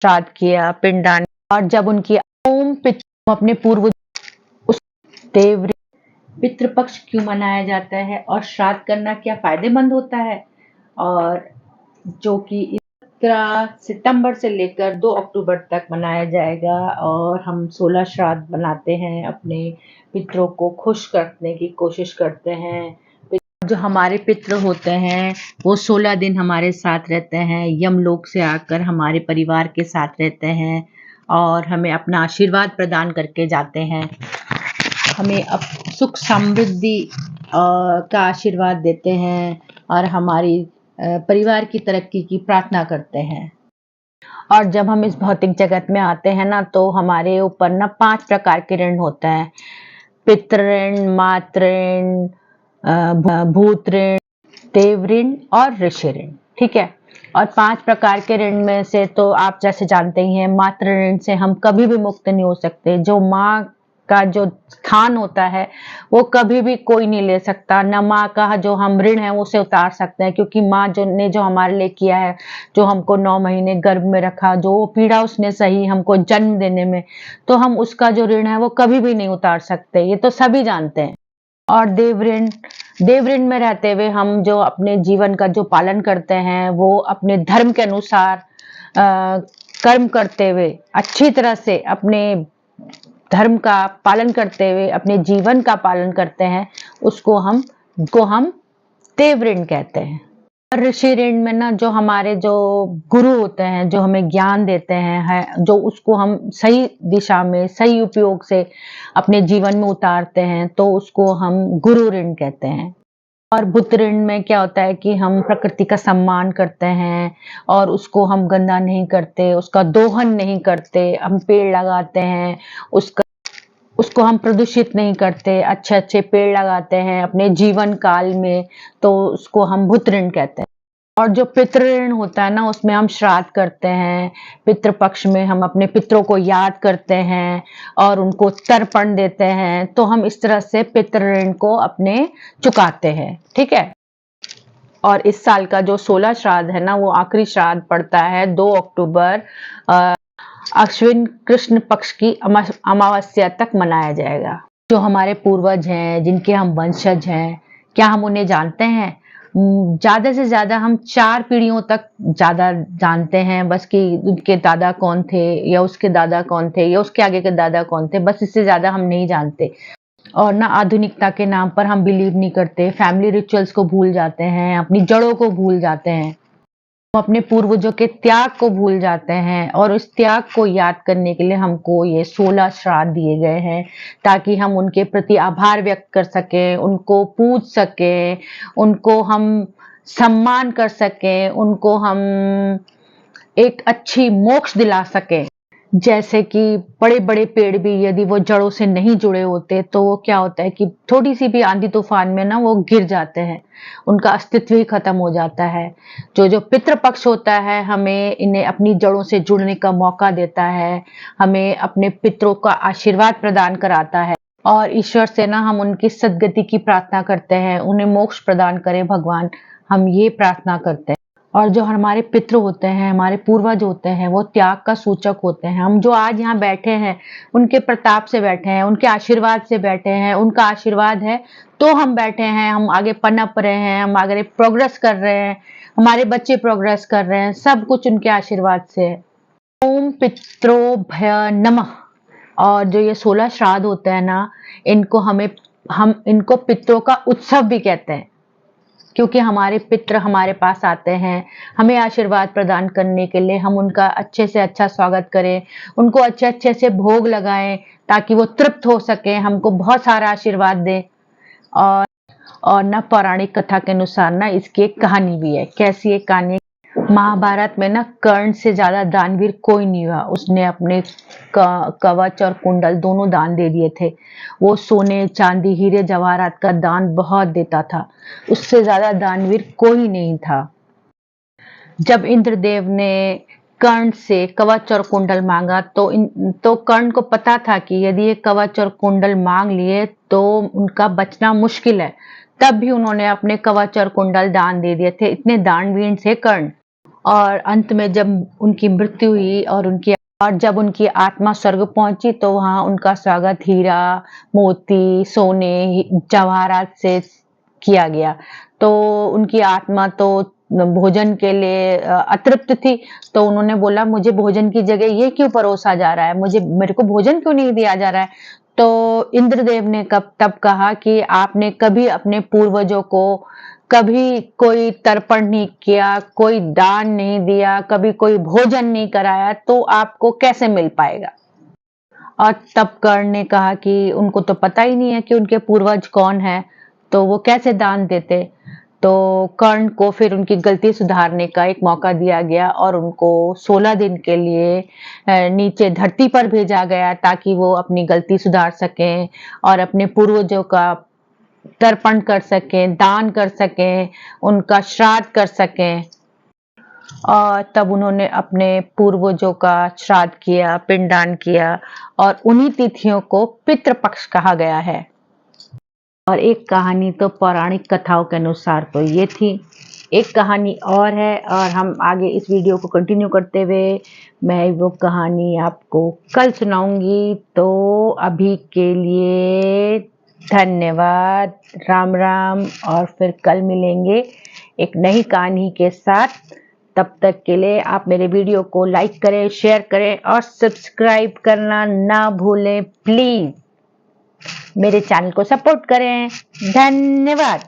श्राद्ध किया, पिंडदान, और जब उनकी ओम पितृ अपने पूर्व उस देव पितृपक्ष क्यों मनाया जाता है और श्राद्ध करना क्या फायदेमंद होता है, और जो कि 17 सितंबर से लेकर 2 अक्टूबर तक मनाया जाएगा। और हम 16 श्राद्ध बनाते हैं, अपने पितरों को खुश करने की कोशिश करते हैं। जो हमारे पितृ होते हैं वो 16 दिन हमारे साथ रहते हैं, यमलोक से आकर हमारे परिवार के साथ रहते हैं और हमें अपना आशीर्वाद प्रदान करके जाते हैं। हमें अब सुख समृद्धि का आशीर्वाद देते हैं और हमारी परिवार की तरक्की की प्रार्थना करते हैं। और जब हम इस भौतिक जगत में आते हैं ना, तो हमारे ऊपर ना 5 प्रकार के ऋण होते हैं। पितृ ऋण, मातृ ऋण, भूत ऋण, देव ऋण और ऋषि ऋण। ठीक है। और 5 प्रकार के ऋण में से तो आप जैसे जानते ही हैं, मातृ ऋण से हम कभी भी मुक्त नहीं हो सकते। जो माँ का जो स्थान होता है वो कभी भी कोई नहीं ले सकता। न माँ का जो हम ऋण है उसे उतार सकते हैं, क्योंकि माँ जो हमारे लिए किया है, जो हमको 9 महीने गर्भ में रखा, जो पीड़ा उसने सही हमको जन्म देने में, तो हम उसका जो ऋण है वो कभी भी नहीं उतार सकते। ये तो सभी जानते हैं। और देव ऋण में रहते हुए हम जो अपने जीवन का जो पालन करते हैं, वो अपने धर्म के अनुसार कर्म करते हुए, अच्छी तरह से अपने धर्म का पालन करते हुए अपने जीवन का पालन करते हैं, उसको हम देव ऋण कहते हैं। और ऋषि ऋण में ना, जो हमारे जो गुरु होते हैं, जो हमें ज्ञान देते हैं, जो उसको हम सही दिशा में सही उपयोग से अपने जीवन में उतारते हैं, तो उसको हम गुरु ऋण कहते हैं। और भूत ऋण में क्या होता है कि हम प्रकृति का सम्मान करते हैं और उसको हम गंदा नहीं करते, उसका दोहन नहीं करते, हम पेड़ लगाते हैं, उसको हम प्रदूषित नहीं करते, अच्छे अच्छे पेड़ लगाते हैं अपने जीवन काल में, तो उसको हम भूत ऋण कहते हैं। और जो पितृ ऋण होता है ना, उसमें हम श्राद्ध करते हैं। पितृ पक्ष में हम अपने पितरों को याद करते हैं और उनको तर्पण देते हैं, तो हम इस तरह से पितृ ऋण को अपने चुकाते हैं। ठीक है। और इस साल का जो 16 श्राद्ध है ना, वो आखिरी श्राद्ध पड़ता है 2 अक्टूबर अश्विन कृष्ण पक्ष की अमावस्या तक मनाया जाएगा। जो हमारे पूर्वज हैं, जिनके हम वंशज हैं, क्या हम उन्हें जानते हैं? ज्यादा से ज्यादा हम 4 पीढ़ियों तक ज्यादा जानते हैं, बस कि उनके दादा कौन थे या उसके दादा कौन थे या उसके आगे के दादा कौन थे, बस इससे ज्यादा हम नहीं जानते। और ना आधुनिकता के नाम पर हम बिलीव नहीं करते, फैमिली रिचुअल्स को भूल जाते हैं, अपनी जड़ों को भूल जाते हैं, हम अपने पूर्वजों के त्याग को भूल जाते हैं। और उस त्याग को याद करने के लिए हमको ये 16 श्राद्ध दिए गए हैं, ताकि हम उनके प्रति आभार व्यक्त कर सकें, उनको पूज सकें, उनको हम सम्मान कर सकें, उनको हम एक अच्छी मोक्ष दिला सकें। जैसे कि बड़े बड़े पेड़ भी यदि वो जड़ों से नहीं जुड़े होते, तो वो क्या होता है कि थोड़ी सी भी आंधी तूफान में ना वो गिर जाते हैं, उनका अस्तित्व ही खत्म हो जाता है। जो पितृपक्ष होता है, हमें इन्हें अपनी जड़ों से जुड़ने का मौका देता है, हमें अपने पितरों का आशीर्वाद प्रदान कराता है और ईश्वर से ना हम उनकी सद्गति की प्रार्थना करते हैं, उन्हें मोक्ष प्रदान करे भगवान, हम ये प्रार्थना करते हैं। और जो हमारे पितृ होते हैं, हमारे पूर्वज होते हैं, वो त्याग का सूचक होते हैं। हम जो आज यहाँ बैठे हैं, उनके प्रताप से बैठे हैं, उनके आशीर्वाद से बैठे हैं, उनका आशीर्वाद है तो हम बैठे हैं, हम आगे पनप रहे हैं, हम आगे प्रोग्रेस कर रहे हैं, हमारे बच्चे प्रोग्रेस कर रहे हैं, सब कुछ उनके आशीर्वाद से है। ओम पित्रोभय नमः। और जो ये 16 श्राद्ध होते हैं ना, हम इनको पितरों का उत्सव भी कहते हैं, क्योंकि हमारे पितृ हमारे पास आते हैं हमें आशीर्वाद प्रदान करने के लिए। हम उनका अच्छे से अच्छा स्वागत करें, उनको अच्छे अच्छे से भोग लगाएं, ताकि वो तृप्त हो सके, हमको बहुत सारा आशीर्वाद दें। और ना पौराणिक कथा के अनुसार ना इसकी एक कहानी भी है। कैसी एक कहानी? महाभारत में ना कर्ण से ज्यादा दानवीर कोई नहीं हुआ। उसने अपने कवच और कुंडल दोनों दान दे दिए थे। वो सोने चांदी हीरे जवाहरात का दान बहुत देता था, उससे ज्यादा दानवीर कोई नहीं था। जब इंद्रदेव ने कर्ण से कवच और कुंडल मांगा, तो कर्ण को पता था कि यदि ये कवच और कुंडल मांग लिए तो उनका बचना मुश्किल है। तब भी उन्होंने अपने कवच और कुंडल दान दे दिए थे, इतने दानवीर थे कर्ण। और अंत में जब उनकी मृत्यु हुई और जब उनकी आत्मा स्वर्ग पहुंची तो वहां उनका स्वागत हीरा, मोती, सोने, जवाहरात से किया गया। तो उनकी आत्मा तो भोजन के लिए अतृप्त थी, तो उन्होंने बोला मुझे भोजन की जगह ये क्यों परोसा जा रहा है, मेरे को भोजन क्यों नहीं दिया जा रहा है। तो इंद्रदेव ने तब कहा कि आपने कभी अपने पूर्वजों को कभी कोई तर्पण नहीं किया, कोई दान नहीं दिया, कभी कोई भोजन नहीं कराया, तो आपको कैसे मिल पाएगा। और तब कर्ण ने कहा कि उनको तो पता ही नहीं है कि उनके पूर्वज कौन है, तो वो कैसे दान देते। तो कर्ण को फिर उनकी गलती सुधारने का एक मौका दिया गया और उनको 16 दिन के लिए नीचे धरती पर भेजा गया ताकि वो अपनी गलती सुधार सकें और अपने पूर्वजों का तर्पण कर सकें, दान कर सकें, उनका श्राद्ध कर सकें। और तब उन्होंने अपने पूर्वजों का श्राद्ध किया, पिंडदान किया और उन्हीं तिथियों को पितृपक्ष कहा गया है। और एक कहानी तो पौराणिक कथाओं के अनुसार तो ये थी। एक कहानी और है और हम आगे इस वीडियो को कंटिन्यू करते हुए मैं वो कहानी आपको कल सुनाऊंगी। तो अभी के लिए धन्यवाद, राम राम, और फिर कल मिलेंगे एक नई कहानी के साथ। तब तक के लिए आप मेरे वीडियो को लाइक करें, शेयर करें और सब्सक्राइब करना ना भूलें प्लीज। मेरे चैनल को सपोर्ट करें। धन्यवाद।